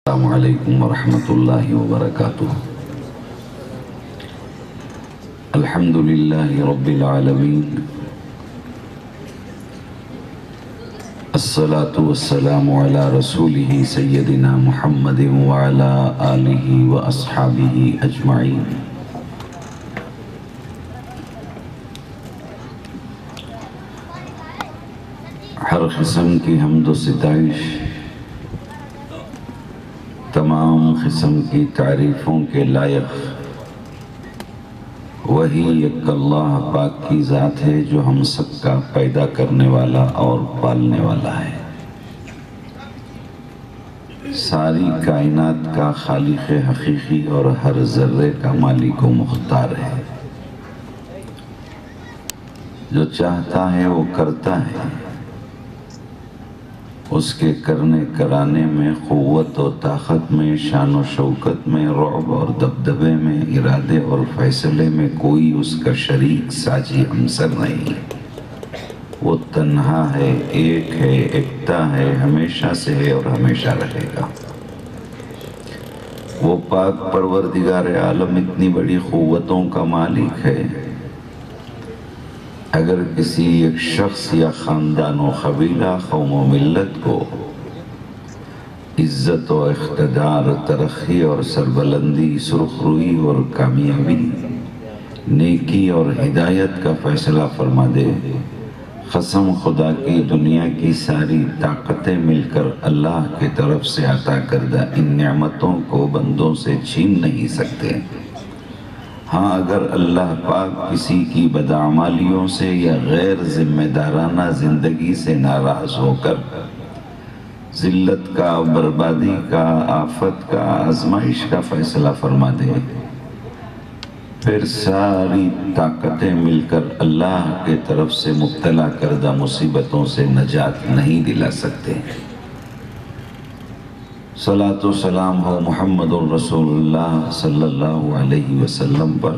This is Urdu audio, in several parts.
السلام علیکم ورحمۃ اللہ وبرکاتہ۔ الحمدللہ رب العالمین، الصلاة والسلام علی رسولہ سیدنا محمد وعلی آلہ واصحابہ اجمعین۔ ہر قسم کی حمد و ستائش، تمام قسم کی تعریفوں کے لائق وہی یک اللہ پاک کی ذات ہے جو ہم سب کا پیدا کرنے والا اور پالنے والا ہے، ساری کائنات کا خالق حقیقی اور ہر ذرے کا مالک و مختار ہے، جو چاہتا ہے وہ کرتا ہے، اس کے کرنے کرانے میں، قوت و طاقت میں، شان و شوکت میں، رعب اور دبدبے میں، ارادے اور فیصلے میں کوئی اس کا شریک ساجی ہمسر نہیں۔ وہ تنہا ہے، ایک ہے، ایکتا ہے، ہمیشہ سے ہے اور ہمیشہ رہے گا۔ وہ پاک پروردگار عالم اتنی بڑی قوتوں کا مالک ہے، اگر کسی ایک شخص یا خاندان و قبیلہ، قوم و ملت کو عزت و اقتدار، ترقی اور سربلندی، سرخروئی اور کامیابی، نیکی اور ہدایت کا فیصلہ فرما دے، قسم خدا کی دنیا کی ساری طاقتیں مل کر اللہ کی طرف سے عطا کردہ ان نعمتوں کو بندوں سے چھین نہیں سکتے۔ ہاں، اگر اللہ پاک کسی کی بدعمالیوں سے یا غیر ذمہ دارانہ زندگی سے ناراض ہو کر ذلت کا، بربادی کا، آفت کا، آزمائش کا فیصلہ فرما دے، پھر ساری طاقتیں مل کر اللہ کے طرف سے مبتلا کردہ مصیبتوں سے نجات نہیں دلا سکتے۔ صلاۃ و سلام ہو محمد الرسول اللہ صلی اللہ علیہ وسلم پر،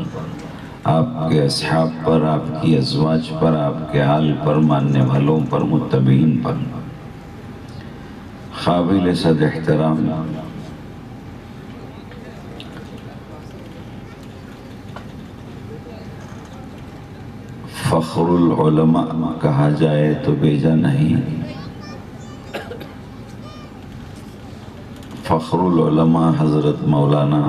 آپ کے اصحاب پر، آپ کی ازواج پر، آپ کے آل پر، ماننے والوں پر، متبعین پر۔ قابل صد احترام فخر العلماء کہا جائے تو بیجا نہیں۔ فخر العلماء حضرت مولانا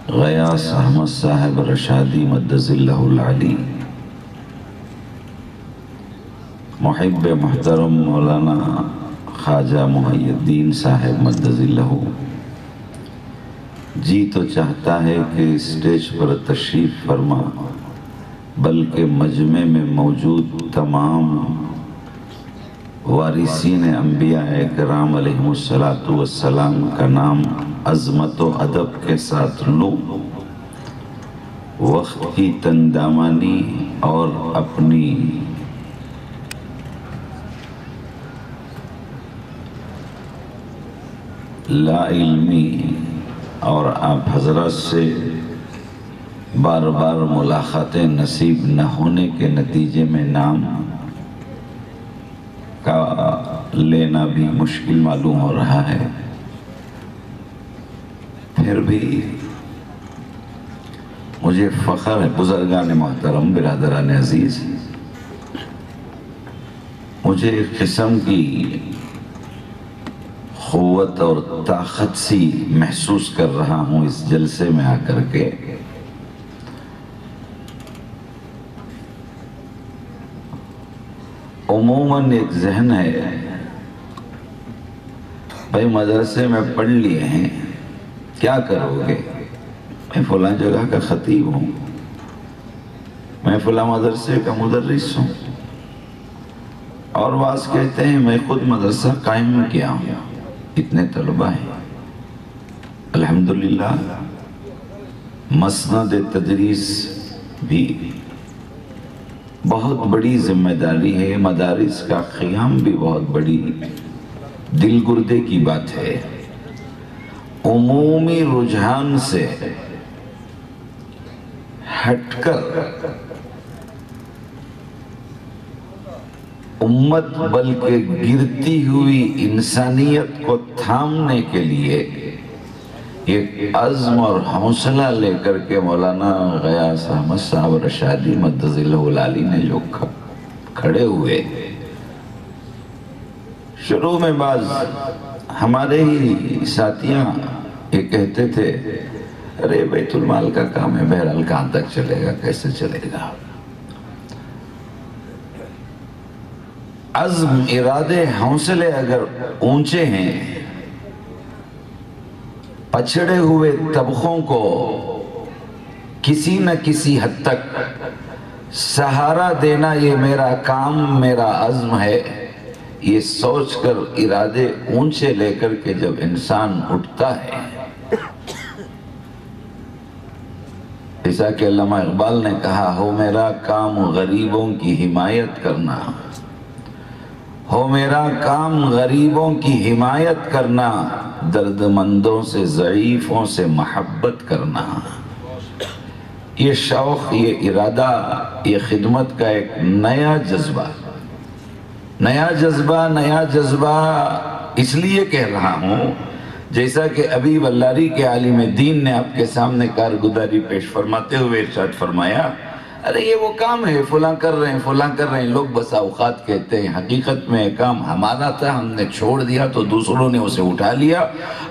غیاث احمد صاحب رشادی مدظ اللہ العلی، محب محترم مولانا خواجہ محی الدین صاحب مدظ اللہ، جی تو چاہتا ہے کہ اسٹیج پر تشریف فرما، بلکہ مجمع میں موجود تمام وارثین انبیاء کرام علیہم السلام کا نام عظمت و ادب کے ساتھ لوں، وقت کی تندامانی اور اپنی لا علمی اور آپ حضرات سے بار بار ملاقاتیں نصیب نہ ہونے کے نتیجے میں نام کا لینا بھی مشکل معلوم ہو رہا ہے، پھر بھی مجھے فخر ہے۔ بزرگان محترم، برادران عزیز، مجھے ایک قسم کی قوت اور طاقت سی محسوس کر رہا ہوں اس جلسے میں آ کر کے۔ عموماً ایک ذہن ہے، بھائی مدرسے میں پڑھ لیے ہیں، کیا کرو گے؟ میں فلاں جگہ کا خطیب ہوں، میں فلاں مدرسے کا مدرس ہوں، اور بعض کہتے ہیں میں خود مدرسہ قائم کیا ہوں، اتنے طلبہ ہیں۔ الحمدللہ مسند تدریس بھی بہت بڑی ذمہ داری ہے، مدارس کا قیام بھی بہت بڑی دل گردے کی بات ہے۔ عمومی رجحان سے ہٹ کر امت بلکہ گرتی ہوئی انسانیت کو تھامنے کے لیے ایک عزم اور حوصلہ لے کر کے مولانا غیاث احمد صاحب رشادی مدظ اللہ العالی نے جو کھڑے ہوئے. شروع میں بعض ہمارے ہی ساتھیاں یہ کہتے تھے ارے بیت المال کا کام ہے، بہرحال کہاں تک چلے گا، کیسے چلے گا. عزم، ارادے، حوصلے اگر اونچے ہیں، پچھڑے ہوئے طبقوں کو کسی نہ کسی حد تک سہارا دینا یہ میرا کام، میرا عزم ہے، یہ سوچ کر ارادے اونچے لے کر کے جب انسان اٹھتا ہے. جیسا کہ علامہ اقبال نے کہا ہو میرا کام غریبوں کی حمایت کرنا، ہو میرا کام غریبوں کی حمایت کرنا، درد مندوں سے ضعیفوں سے محبت کرنا. یہ شوق، یہ ارادہ، یہ خدمت کا ایک نیا جذبہ اس لیے کہہ رہا ہوں جیسا کہ ابھی بلاری کے عالم دین نے آپ کے سامنے کارگزاری پیش فرماتے ہوئے ارشاد فرمایا ارے یہ وہ کام ہے، فلاں کر رہے ہیں. لوگ بس اوقات کہتے ہیں، حقیقت میں کام ہمارا تھا، ہم نے چھوڑ دیا تو دوسروں نے اسے اٹھا لیا،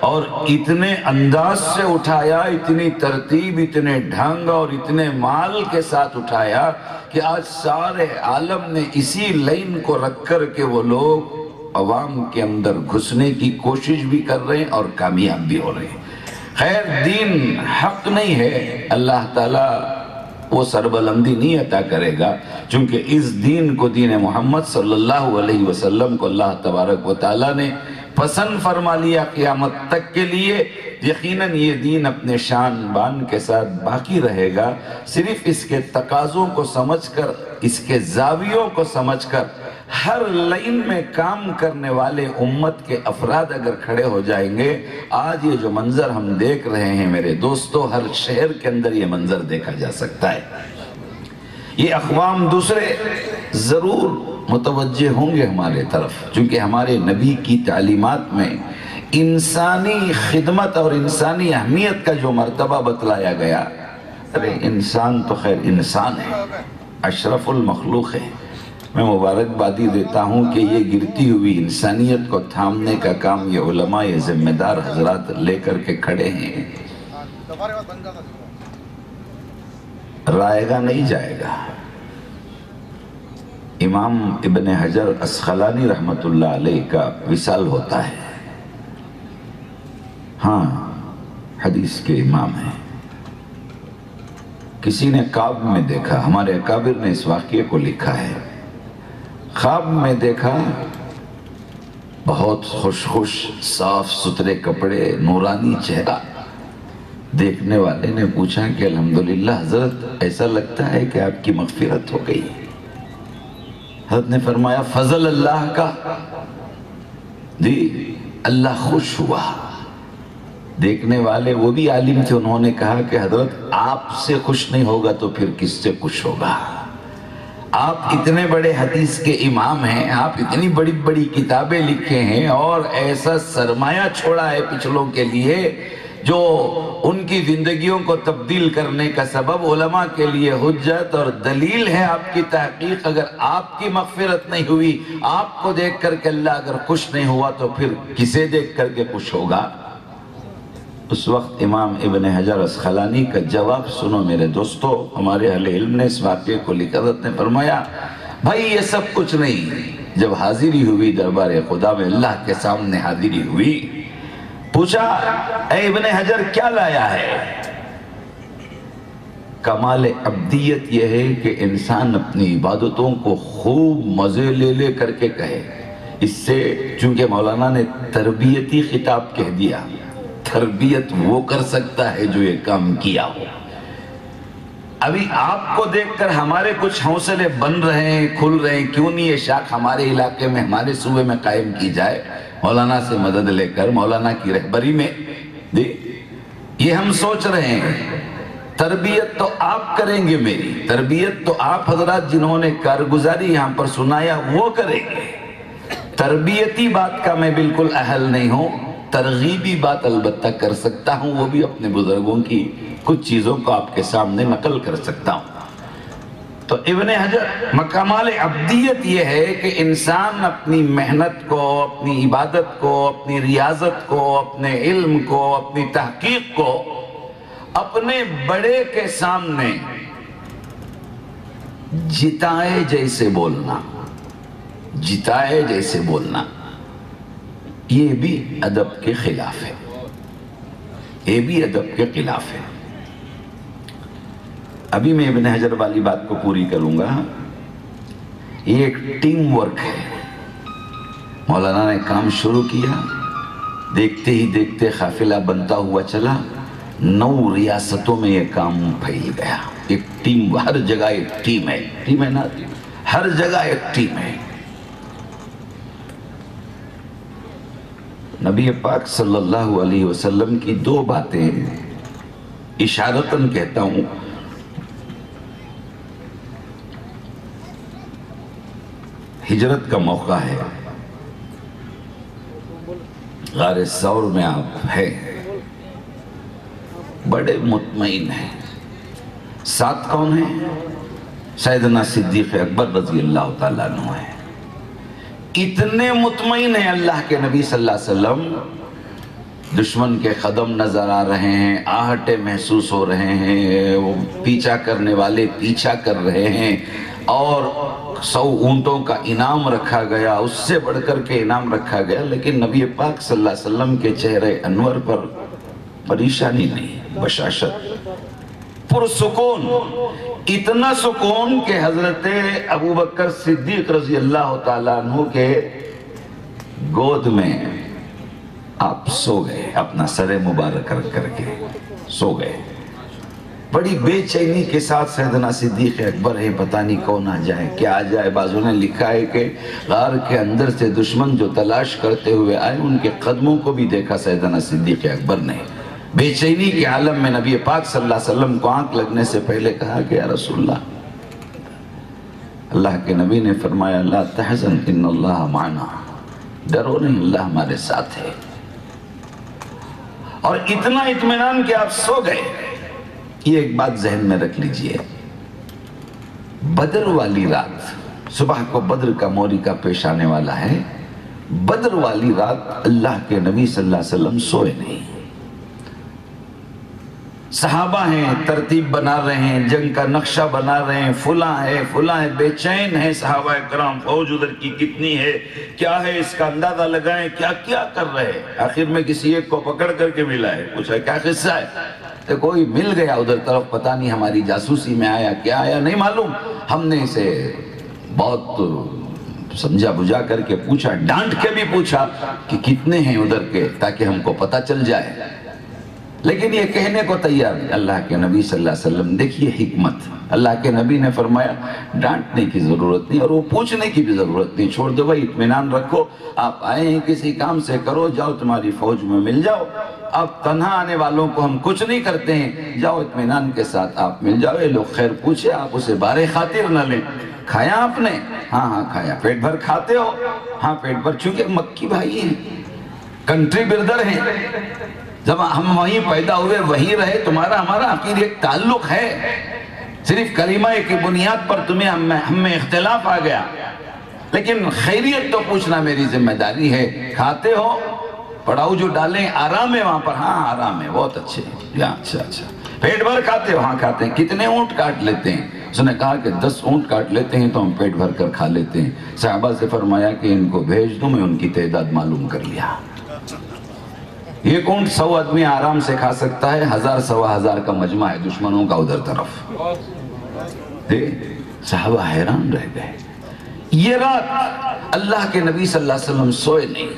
اور اتنے انداز سے اٹھایا، اتنی ترتیب، اتنے ڈھنگ اور اتنے مال کے ساتھ اٹھایا کہ آج سارے عالم نے اسی لائن کو رکھ کر کے وہ لوگ عوام کے اندر گھسنے کی کوشش بھی کر رہے ہیں اور کامیاب بھی ہو رہے ہیں. خیر، دین حق نہیں ہے، اللہ تعالیٰ وہ سربلندی نہیں عطا کرے گا، چونکہ اس دین کو، دین محمد صلی اللہ علیہ وسلم کو اللہ تبارک و تعالیٰ نے پسند فرما لیا قیامت تک کے لیے. یقیناً یہ دین اپنے شان بان کے ساتھ باقی رہے گا. صرف اس کے تقاضوں کو سمجھ کر، اس کے زاویوں کو سمجھ کر، ہر لائن میں کام کرنے والے امت کے افراد اگر کھڑے ہو جائیں گے. آج یہ جو منظر ہم دیکھ رہے ہیں میرے دوستو، ہر شہر کے اندر یہ منظر دیکھا جا سکتا ہے. یہ اقوام دوسرے ضرور متوجہ ہوں گے ہمارے طرف، چونکہ ہمارے نبی کی تعلیمات میں انسانی خدمت اور انسانی اہمیت کا جو مرتبہ بتلایا گیا. ارے انسان تو خیر انسان ہے، اشرف المخلوق ہے. میں مبارکبادی دیتا ہوں کہ یہ گرتی ہوئی انسانیت کو تھامنے کا کام یہ علماء، یہ ذمہ دار حضرات لے کر کے کھڑے ہیں. رائے گا نہیں جائے گا. امام ابن حجر اسقلانی رحمت اللہ علیہ کا وصال ہوتا ہے. ہاں، حدیث کے امام ہیں. کسی نے خواب میں دیکھا، ہمارے اکابر نے اس واقعے کو لکھا ہے. خواب میں دیکھا بہت خوش صاف ستھرے کپڑے، نورانی چہرہ. دیکھنے والے نے پوچھا کہ الحمدللہ حضرت، ایسا لگتا ہے کہ آپ کی مغفرت ہو گئی. حضرت نے فرمایا فضل اللہ کا، جی اللہ خوش ہوا. دیکھنے والے وہ بھی عالم تھے، انہوں نے کہا کہ حضرت آپ سے خوش نہیں ہوگا تو پھر کس سے خوش ہوگا؟ آپ اتنے بڑے حدیث کے امام ہیں، آپ اتنی بڑی بڑی کتابیں لکھے ہیں اور ایسا سرمایہ چھوڑا ہے پچھلوں کے لیے جو ان کی زندگیوں کو تبدیل کرنے کا سبب، علماء کے لیے حجت اور دلیل ہے آپ کی تحقیق. اگر آپ کی مغفرت نہیں ہوئی، آپ کو دیکھ کر کے اللہ اگر خوش نہیں ہوا تو پھر کسے دیکھ کر کے خوش ہوگا؟ اس وقت امام ابن حجر اسقلانی کا جواب سنو میرے دوستو. ہمارے اہل علم نے اس واقعے کو لکھا. حضرت نے فرمایا بھائی یہ سب کچھ نہیں. جب حاضری ہوئی دربار خدا میں، اللہ کے سامنے حاضری ہوئی، پوچھا اے ابن حجر کیا لایا ہے؟ کمال عبدیت یہ ہے کہ انسان اپنی عبادتوں کو خوب مزے لے لے کر کے کہے. اس سے چونکہ مولانا نے تربیتی خطاب کہہ دیا، تربیت وہ کر سکتا ہے جو یہ کام کیا ہو. ابھی آپ کو دیکھ کر ہمارے کچھ حوصلے بن رہے ہیں، کھل رہے ہیں. کیوں نہیں یہ شاخ ہمارے علاقے میں، ہمارے صوبے میں قائم کی جائے، مولانا سے مدد لے کر، مولانا کی رہبری میں. یہ ہم سوچ رہے ہیں. تربیت تو آپ کریں گے، میری تربیت تو آپ حضرات جنہوں نے کارگزاری یہاں پر سنایا وہ کریں گے۔ تربیتی بات کا میں بالکل اہل نہیں ہوں، ترغیبی بات البتہ کر سکتا ہوں، وہ بھی اپنے بزرگوں کی کچھ چیزوں کو آپ کے سامنے نقل کر سکتا ہوں۔ تو ابن حجر مکمال عبدیت یہ ہے کہ انسان اپنی محنت کو، اپنی عبادت کو، اپنی ریاضت کو، اپنے علم کو، اپنی تحقیق کو اپنے بڑے کے سامنے جتائے جیسے بولنا، جتائے جیسے بولنا، یہ بھی ادب کے خلاف ہے، یہ بھی ادب کے خلاف ہے۔ ابھی میں ابن حجر والی بات کو پوری کروں گا۔ یہ ایک ٹیم ورک ہے، مولانا نے کام شروع کیا، دیکھتے ہی دیکھتے قافلہ بنتا ہوا چلا، 9 ریاستوں میں یہ کام پھیل گیا۔ ایک ٹیم، ہر جگہ ایک ٹیم ہے، ٹیم ہے نا، ہر جگہ ایک ٹیم ہے۔ نبی پاک صلی اللہ علیہ وسلم کی 2 باتیں اشارتاً کہتا ہوں۔ ہجرت کا موقع ہے، غار ثور میں آپ ہیں، بڑے مطمئن ہیں۔ ساتھ کون ہیں؟ سیدنا صدیق اکبر رضی اللہ تعالیٰ عنہ ہیں۔ اتنے مطمئن ہیں اللہ کے نبی صلی اللہ علیہ وسلم، دشمن کے قدم نظر آ رہے ہیں، آہٹیں محسوس ہو رہے ہیں، وہ پیچھا کرنے والے پیچھا کر رہے ہیں، اور 100 اونٹوں کا انعام رکھا گیا، اس سے بڑھ کر کے انعام رکھا گیا، لیکن نبی پاک صلی اللہ علیہ وسلم کے چہرے انور پر پریشانی نہیں، بشاشت، پرسکون، اتنا سکون کہ حضرت ابو بکر صدیق رضی اللہ تعالیٰ عنہ کے گود میں آپ سو گئے، اپنا سر مبارک رکھ کر کے سو گئے۔ بڑی بے چینی کے ساتھ سیدنا صدیق اکبر ہے، پتہ نہیں کون آ جائے، کیا آ جائے۔ بعضوں نے لکھا ہے کہ غار کے اندر سے دشمن جو تلاش کرتے ہوئے آئے، ان کے قدموں کو بھی دیکھا سیدنا صدیق اکبر نے۔ بے چینی کے عالم میں نبی پاک صلی اللہ علیہ وسلم کو آنکھ لگنے سے پہلے کہا کہ یا رسول اللہ، اللہ کے نبی نے فرمایا لا تحزن ان اللہ معنا، ڈرو نہیں، اللہ ہمارے ساتھ ہے۔ اور اتنا اطمینان کہ آپ سو گئے۔ یہ ایک بات ذہن میں رکھ لیجئے، بدر والی رات، صبح کو بدر کا موریکا پیش آنے والا ہے، بدر والی رات اللہ کے نبی صلی اللہ علیہ وسلم سوئے نہیں۔ صحابہ ہیں، ترتیب بنا رہے ہیں، جنگ کا نقشہ بنا رہے ہیں، فلاں ہے، بے چین ہیں صحابہ کرام، فوج ادھر کی کتنی ہے، کیا ہے اس کا اندازہ لگائیں، کیا کیا کر رہے ہیں۔ آخر میں کسی ایک کو پکڑ کر کے ملا ہے، پوچھا کیا قصہ ہے، تو کوئی مل گیا ادھر طرف، پتہ نہیں ہماری جاسوسی میں آیا، کیا آیا نہیں معلوم، ہم نے اسے بہت سمجھا بجھا کر کے پوچھا، ڈانٹ کے بھی پوچھا کہ کتنے ہیں ادھر کے، تاکہ ہم کو پتہ چل جائے، لیکن یہ کہنے کو تیار نہیں۔ اللہ کے نبی صلی اللہ علیہ وسلم، دیکھیے حکمت، اللہ کے نبی نے فرمایا ڈانٹنے کی ضرورت نہیں اور وہ پوچھنے کی بھی ضرورت نہیں، چھوڑ دو بھائی، اطمینان رکھو، آپ آئے ہیں کسی کام سے، کرو، جاؤ تمہاری فوج میں مل جاؤ، اب تنہا آنے والوں کو ہم کچھ نہیں کرتے ہیں، جاؤ اطمینان کے ساتھ آپ مل جاؤ۔ یہ لوگ خیر پوچھے، آپ اسے بارے خاطر نہ لیں۔ کھایا آپ نے؟ ہاں کھایا۔ پیٹ بھر کھاتے ہو؟ ہاں پیٹ بھر، چونکہ مکی بھائی ہیں، کنٹری بردر ہیں، جب ہم وہیں پیدا ہوئے وہیں رہے، تمہارا ہمارا آخر ایک تعلق ہے، صرف کلمہ کی بنیاد پر تمہیں ہم میں اختلاف آ گیا، لیکن خیریت تو پوچھنا میری ذمہ داری ہے۔ کھاتے ہو؟ پڑاؤ جو ڈالیں، آرام ہے وہاں پر؟ ہاں آرام ہے، بہت اچھے، اچھا۔ پیٹ بھر کھاتے ہو؟ ہاں کھاتے ہیں۔ کتنے اونٹ کاٹ لیتے ہیں؟ اس نے کہا کہ 10 اونٹ کاٹ لیتے ہیں تو ہم پیٹ بھر کر کھا لیتے ہیں۔ صحابہ سے فرمایا کہ ان کو بھیج دو، میں ان کی تعداد معلوم کر لیا۔ ایک اونٹ 100 آدمی آرام سے کھا سکتا ہے، 1000 سوا ہزار کا مجمع ہے دشمنوں کا ادھر طرف۔ صحابہ حیران رہ گئے۔ یہ رات اللہ کے نبی صلی اللہ علیہ وسلم سوئے نہیں۔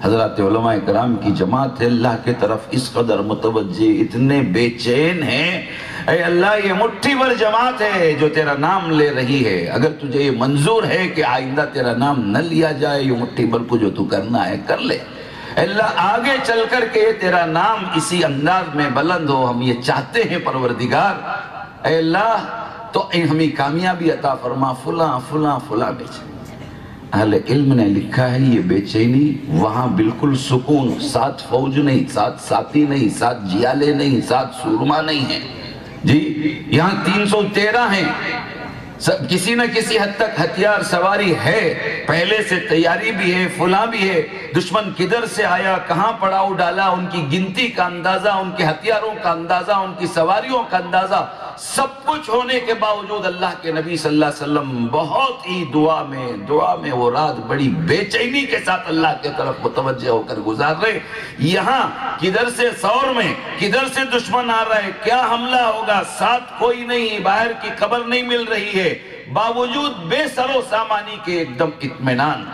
حضرات علماء کرام کی جماعت ہے، اللہ کے طرف اس قدر متوجہ، اتنے بے چین ہیں، اے اللہ یہ مٹھی بھر جماعت ہے جو تیرا نام لے رہی ہے، اگر تجھے یہ منظور ہے کہ آئندہ تیرا نام نہ لیا جائے، یہ مٹھی بھر کو جو تو کرنا ہے کر لے، اللہ آگے چل کر کے تیرا نام اسی انداز میں بلند ہو، ہم یہ چاہتے ہیں پروردگار۔ اے اللہ تو ہمیں کامیابی عطا فرما، فلاں فلاں فلاں بیچے۔ اہل علم نے لکھا ہے یہ بے چینی وہاں بالکل سکون، ساتھ فوج نہیں، ساتھ ساتھی نہیں، ساتھ جیالے نہیں، ساتھ سورما نہیں ہے جی، یہاں 313 ہیں، کسی نہ کسی حد تک ہتھیار سواری ہے، پہلے سے تیاری بھی ہے، فلاں بھی ہے، دشمن کدھر سے آیا، کہاں پڑاؤ ڈالا، ان کی گنتی کا اندازہ، ان کے ہتھیاروں کا اندازہ، ان کی سواریوں کا اندازہ، سب کچھ ہونے کے باوجود اللہ کے نبی صلی اللہ علیہ وسلم بہت ہی دعا میں وہ رات بڑی بے چینی کے ساتھ اللہ کے طرف متوجہ ہو کر گزار رہے۔ یہاں کدھر سے سور میں کدھر سے دشمن آ رہا ہے، کیا حملہ ہوگا، ساتھ کوئی نہیں، باہر کی خبر نہیں مل رہی ہے، باوجود بے سر و سامانی کے ایک دم اطمینان۔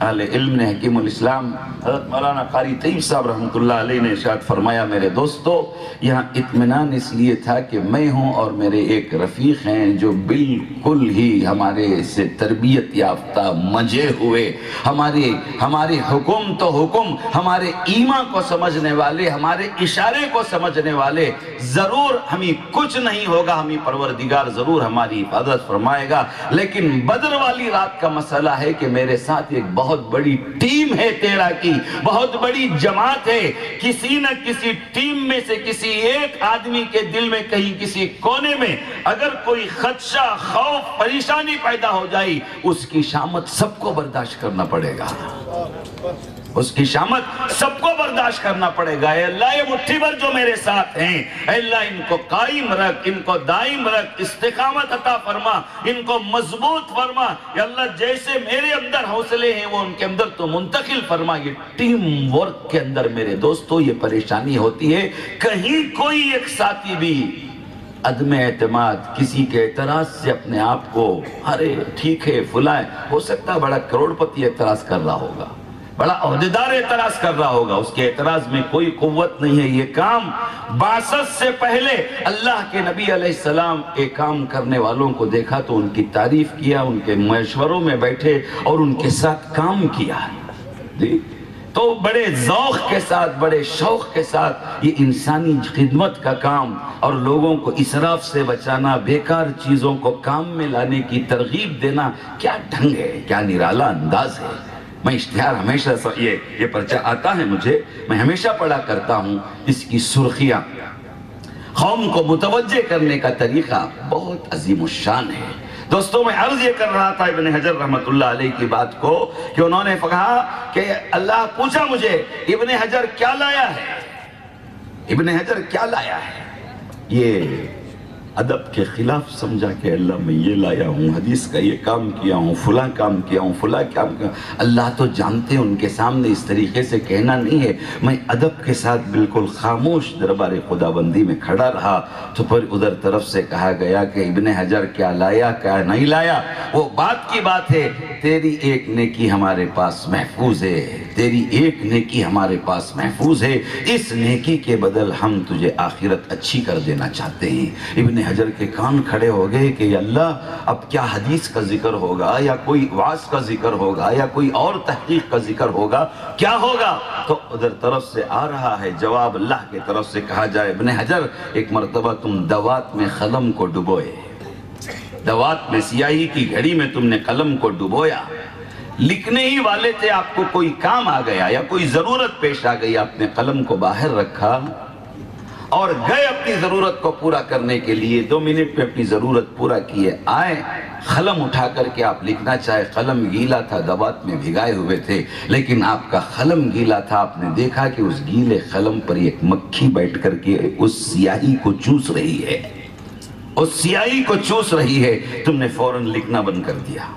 اہل علم نے، حکیم الاسلام حضرت مولانا قاری طیب صاحب رحمۃ اللہ علیہ نے ارشاد فرمایا، میرے دوستو یہاں اطمینان اس لیے تھا کہ میں ہوں اور میرے ایک رفیق ہیں جو بالکل ہی ہمارے سے تربیت یافتہ، مجے ہوئے، ہمارے حکم تو حکم، ہمارے ایمان کو سمجھنے والے، ہمارے اشارے کو سمجھنے والے، ضرور ہمیں کچھ نہیں ہوگا، ہمیں پروردگار ضرور ہماری حفاظت فرمائے گا۔ لیکن بدر والی رات کا مسئلہ ہے کہ میرے ساتھ ایک بہت بڑی ٹیم ہے تیرا کی، بہت بڑی جماعت ہے، کسی نہ کسی ٹیم میں سے کسی ایک آدمی کے دل میں کہیں کسی کونے میں اگر کوئی خدشہ، خوف، پریشانی پیدا ہو جائے، اس کی شامت سب کو برداشت کرنا پڑے گا، اس کی شامت سب کو برداشت کرنا پڑے گا۔ اے اللہ یہ مٹھی بھر جو میرے ساتھ ہیں، اے اللہ ان کو قائم رکھ، ان کو دائم رکھ، استقامت عطا فرما، ان کو مضبوط فرما۔ یا اللہ جیسے میرے اندر حوصلے ہیں وہ ان کے اندر تو منتقل فرما۔ یہ ٹیم ورک کے اندر میرے دوستو یہ پریشانی ہوتی ہے، کہیں کوئی ایک ساتھی بھی عدم اعتماد، کسی کے اعتراض سے اپنے آپ کو، ارے ٹھیک ہے فلاں، ہو سکتا ہے بڑا کروڑپتی اعتراض کر رہا ہوگا، بڑا عہدیدار اعتراض کر رہا ہوگا، اس کے اعتراض میں کوئی قوت نہیں ہے۔ یہ کام بعثت سے پہلے اللہ کے نبی علیہ السلام ایک کام کرنے والوں کو دیکھا تو ان کی تعریف کیا، ان کے مشوروں میں بیٹھے اور ان کے ساتھ کام کیا جی، تو بڑے ذوق کے ساتھ، بڑے شوق کے ساتھ یہ انسانی خدمت کا کام اور لوگوں کو اسراف سے بچانا، بیکار چیزوں کو کام میں لانے کی ترغیب دینا، کیا ڈھنگ ہے، کیا نرالا انداز ہے۔ میں اشتہار ہمیشہ یہ پرچہ آتا ہے مجھے، میں ہمیشہ پڑھا کرتا ہوں، اس کی سرخیاں قوم کو متوجہ کرنے کا طریقہ بہت عظیم الشان ہے۔ دوستوں میں عرض یہ کر رہا تھا ابن حجر رحمت اللہ علیہ کی بات کو کہ انہوں نے کہا کہ اللہ پوچھا مجھے ابن حجر کیا لایا ہے، ابن حجر کیا لایا ہے، یہ ادب کے خلاف سمجھا کہ اللہ میں یہ لایا ہوں، حدیث کا یہ کام کیا ہوں، فلاں کام کیا ہوں، فلاں کام کیا ہوں۔ اللہ تو جانتے ہیں، ان کے سامنے اس طریقے سے کہنا نہیں ہے۔ میں ادب کے ساتھ بالکل خاموش دربار خداوندی میں کھڑا رہا تو پھر ادھر طرف سے کہا گیا کہ ابن حجر کیا لایا کیا نہیں لایا، وہ بات کی بات ہے، تیری ایک نیکی ہمارے پاس محفوظ ہے، تیری ایک نیکی ہمارے پاس محفوظ ہے، اس نیکی کے بدل ہم تجھے آخرت اچھی کر دینا چاہتے ہیں۔ ابن حجر کے کان کھڑے ہو گئے کہ اللہ اب کیا حدیث کا ذکر ہوگا یا کوئی وعظ کا ذکر ہوگا یا کوئی اور تحقیق کا ذکر ہوگا، کیا ہوگا؟ تو ادھر طرف سے آ رہا ہے جواب، اللہ کے طرف سے کہا جائے ابن حجر ایک مرتبہ تم دوات میں قلم کو ڈبوئے، دوات میں سیاہی کی گھڑی میں تم نے قلم کو ڈبویا، لکھنے ہی والے تھے، آپ کو کوئی کام آ گیا یا کوئی ضرورت پیش آ گئی، آپ نے قلم کو باہر رکھا اور گئے اپنی ضرورت کو پورا کرنے کے لیے، 2 منٹ میں اپنی ضرورت پورا کیے، آئے قلم اٹھا کر کے آپ لکھنا چاہے، قلم گیلا تھا، دوات میں بھگائے ہوئے تھے، لیکن آپ کا قلم گیلا تھا، آپ نے دیکھا کہ اس گیلے قلم پر ایک مکھی بیٹھ کر کے اس سیاہی کو چوس رہی ہے، اس سیاہی کو چوس رہی ہے، تم نے فوراً لکھنا بند کر دیا،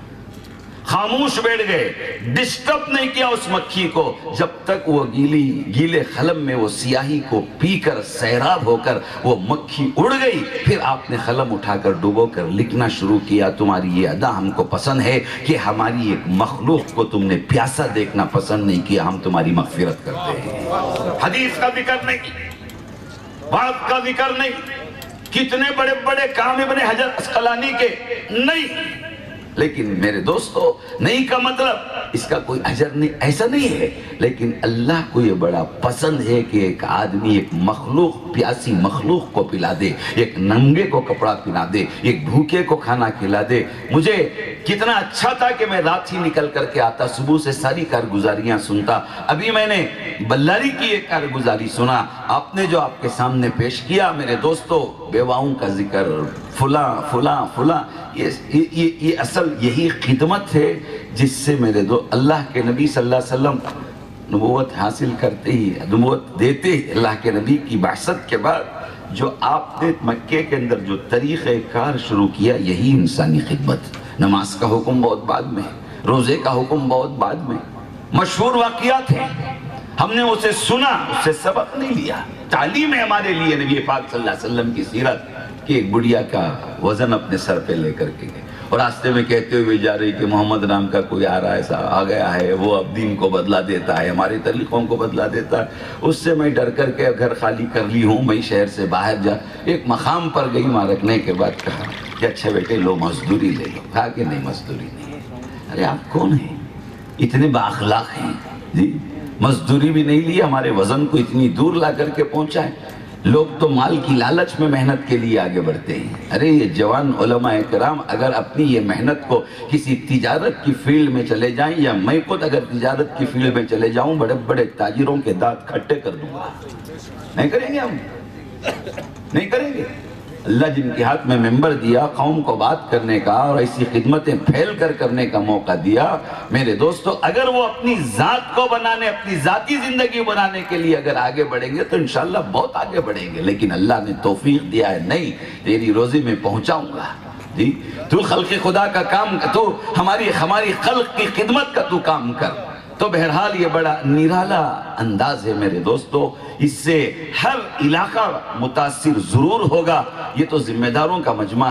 خاموش بیٹھ گئے، ڈسٹرب نہیں کیا اس مکھی کو، جب تک وہ گیلے قلم میں وہ سیاہی کو پی کر سیراب ہو کر وہ مکھی اڑ گئی، پھر آپ نے قلم اٹھا کر ڈبو کر لکھنا شروع کیا۔ تمہاری یہ ادا ہم کو پسند ہے کہ ہماری ایک مخلوق کو تم نے پیاسا دیکھنا پسند نہیں کیا، ہم تمہاری مغفرت کرتے ہیں۔ حدیث کا ذکر نہیں، بات کا ذکر نہیں، کتنے بڑے بڑے کام ابن حجر اسقلانی کے نہیں، لیکن میرے دوستو نہیں کا مطلب اس کا کوئی اجر نہیں، ایسا نہیں ہے، لیکن اللہ کو یہ بڑا پسند ہے کہ ایک آدمی ایک مخلوق، پیاسی مخلوق کو پلا دے، ایک ننگے کو کپڑا پہنا دے، ایک بھوکے کو کھانا کھلا دے۔ مجھے کتنا اچھا تھا کہ میں رات ہی نکل کر کے آتا، صبح سے ساری کارگزاریاں سنتا۔ ابھی میں نے بلاری کی ایک کارگزاری سنا، آپ نے جو آپ کے سامنے پیش کیا میرے دوستو، بیواؤں کا ذکر، فلاں فلاں فلاں، یہ اصل یہی خدمت ہے جس سے میرے اللہ کے نبی صلی اللہ علیہ وسلم نبوت حاصل کرتے ہی، نبوت دیتے ہی، اللہ کے نبی کی بعثت کے بعد جو آپ نے مکے کے اندر جو طریقہ کار شروع کیا، یہی انسانی خدمت۔ نماز کا حکم بہت بعد میں، روزے کا حکم بہت بعد میں، مشہور واقعات ہیں، ہم نے اسے سنا، اس سے سبق نہیں لیا۔ تعلیم ہے ہمارے لیے نبی پاک صلی اللہ علیہ وسلم کی سیرت کہ ایک بڑھیا کا وزن اپنے سر پہ لے کر کے گئے اور راستے میں کہتے ہوئے جا رہی کہ محمد نام کا کوئی آ رہا ہے، آ گیا ہے، وہ اب دین کو بدلا دیتا ہے، ہمارے طریقوں کو بدلا دیتا ہے۔ اس سے میں ڈر کر کے گھر خالی کر لی ہوں، میں شہر سے باہر جا ایک مقام پر گئی، وہاں رکھنے کے بعد کہا کہ اچھا بیٹے لو مزدوری لے لو۔ کہا کہ نہیں مزدوری نہیں۔ ارے آپ کون ہیں؟ اتنے بااخلاق ہیں جی، مزدوری بھی نہیں لی، ہمارے وزن کو اتنی دور لا کر کے پہنچا ہے۔ لوگ تو مال کی لالچ میں محنت کے لیے آگے بڑھتے ہیں۔ ارے یہ جوان علماء کرام اگر اپنی یہ محنت کو کسی تجارت کی فیلڈ میں چلے جائیں، یا میں خود اگر تجارت کی فیلڈ میں چلے جاؤں، بڑے بڑے تاجروں کے دانت کھٹے کر دوں گا۔ نہیں کریں گے ہم، نہیں کریں گے۔ اللہ جن کے ہاتھ میں منبر دیا قوم کو بات کرنے کا اور ایسی خدمتیں پھیل کر کرنے کا موقع دیا، میرے دوستو اگر وہ اپنی ذات کو بنانے، اپنی ذاتی زندگی بنانے کے لیے اگر آگے بڑھیں گے تو انشاءاللہ بہت آگے بڑھیں گے، لیکن اللہ نے توفیق دیا ہے نہیں تیری روزی میں پہنچاؤں گا جی، تو خلق خدا کا کام، تو ہماری خلق کی خدمت کا تو کام کر۔ تو بہرحال یہ بڑا نرالا انداز ہے میرے دوستو، اس سے ہر علاقہ متاثر ضرور ہوگا۔ یہ تو ذمہ داروں کا مجمع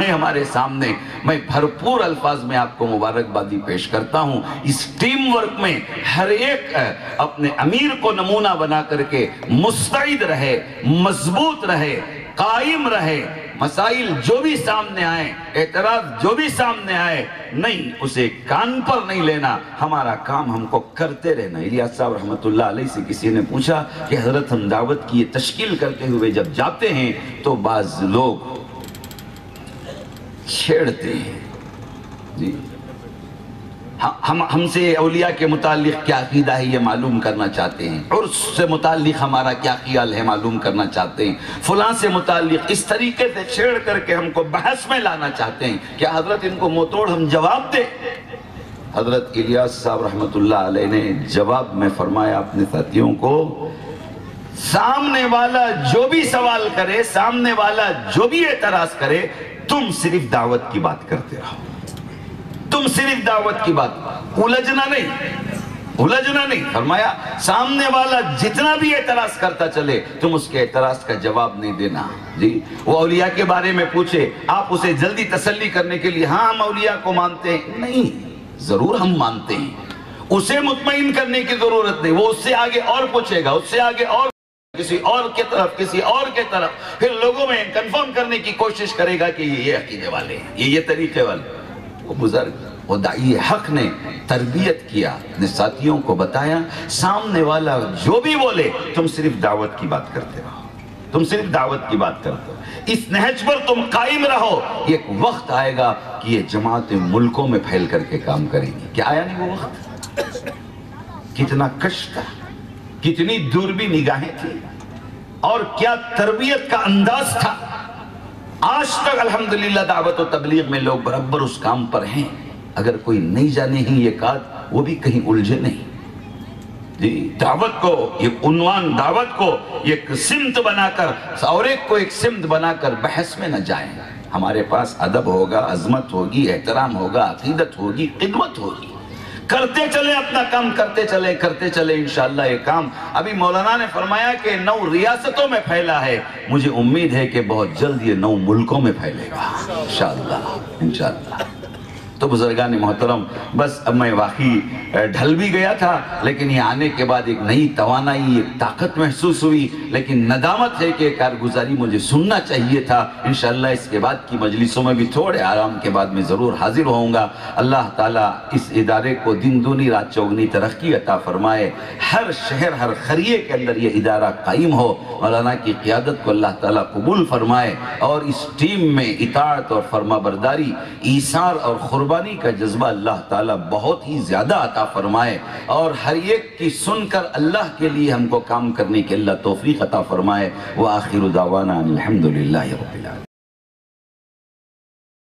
ہے ہمارے سامنے۔ میں بھرپور الفاظ میں آپ کو مبارکبادی پیش کرتا ہوں۔ اس ٹیم ورک میں ہر ایک اپنے امیر کو نمونہ بنا کر کے مستعد رہے، مضبوط رہے، قائم رہے۔ مسائل جو بھی سامنے آئے، اعتراض جو بھی سامنے آئے، نہیں اسے کان پر نہیں لینا، ہمارا کام ہم کو کرتے رہنا۔ الیاس صاحب رحمت اللہ علیہ سے کسی نے پوچھا کہ حضرت ہم دعوت کی یہ تشکیل کرتے ہوئے جب جاتے ہیں تو بعض لوگ چھیڑتے ہیں جی، ہم سے اولیاء کے متعلق کیا عقیدہ ہے یہ معلوم کرنا چاہتے ہیں، عرس سے متعلق ہمارا کیا خیال ہے معلوم کرنا چاہتے ہیں، فلاں سے متعلق اس طریقے سے چھیڑ کر کے ہم کو بحث میں لانا چاہتے ہیں۔ کیا حضرت ان کو منہ توڑ ہم جواب دیں؟ حضرت الیاس صاحب رحمت اللہ علیہ نے جواب میں فرمایا اپنے ساتھیوں کو، سامنے والا جو بھی سوال کرے، سامنے والا جو بھی اعتراض کرے، تم صرف دعوت کی بات کرتے رہو، تم صرف دعوت کی بات، الجھنا نہیں۔ فرمایا سامنے والا جتنا بھی اعتراض کرتا چلے تم اس کے اعتراض کا جواب نہیں دینا جی۔ وہ اولیاء کے بارے میں پوچھے، آپ اسے جلدی تسلی کرنے کے لیے ہاں ہم اولیاء کو مانتے ہیں، نہیں، ضرور ہم مانتے ہیں، اسے مطمئن کرنے کی ضرورت نہیں، وہ اس سے آگے اور پوچھے گا، اس سے آگے اور کسی اور کے طرف، پھر لوگوں میں کنفرم کرنے کی کوشش کرے گا کہ یہ عقیدے والے ہیں، یہ طریقے والے۔ وہ بزرگ، وہ داعی حق نے تربیت کیا، اپنے ساتھیوں کو بتایا سامنے والا جو بھی بولے تم صرف دعوت کی بات کرتے رہو، تم صرف دعوت کی بات کرتے رہو، اس نہج پر تم قائم رہو۔ ایک وقت آئے گا کہ یہ جماعتیں ملکوں میں پھیل کر کے کام کریں گی۔ کیا آیا نہیں وہ وقت؟ کتنا کش تھا، کتنی دوربی نگاہیں تھی، اور کیا تربیت کا انداز تھا۔ آج تک الحمدللہ دعوت و تبلیغ میں لوگ برابر اس کام پر ہیں، اگر کوئی نہیں جانے ہی یہ کات وہ بھی کہیں الجھے نہیں جی۔ دعوت کو ایک عنوان، دعوت کو ایک سمت بنا کر اور ایک کو ایک سمت بنا کر بحث میں نہ جائیں۔ ہمارے پاس ادب ہوگا، عظمت ہوگی، احترام ہوگا، عقیدت ہوگی، خدمت ہوگی، کرتے چلیں اپنا کام، کرتے چلیں انشاءاللہ یہ کام۔ ابھی مولانا نے فرمایا کہ 9 ریاستوں میں پھیلا ہے، مجھے امید ہے کہ بہت جلد یہ 9 ملکوں میں پھیلے گا انشاءاللہ۔ تو بزرگان محترم بس اب میں واقعی ڈھل بھی گیا تھا، لیکن یہ آنے کے بعد ایک نئی توانائی، ایک طاقت محسوس ہوئی، لیکن ندامت ہے کہ کارگزاری مجھے سننا چاہیے تھا۔ انشاءاللہ اس کے بعد کی مجلسوں میں بھی تھوڑے آرام کے بعد میں ضرور حاضر ہوں گا۔ اللہ تعالیٰ اس ادارے کو دن دونی رات چوگنی ترقی عطا فرمائے، ہر شہر ہر خریے کے اندر یہ ادارہ قائم ہو، مولانا کی قیادت کو اللہ تعالیٰ قبول فرمائے، اور اس ٹیم میں اطاعت اور فرما برداری، ایثار اور قربانی کا جذبہ اللہ تعالیٰ بہت ہی زیادہ عطا فرمائے، اور ہر ایک کی سن کر اللہ کے لیے ہم کو کام کرنے کے اللہ توفیق عطا فرمائے۔ وآخر دعوانا الحمدللہ رب العالمین۔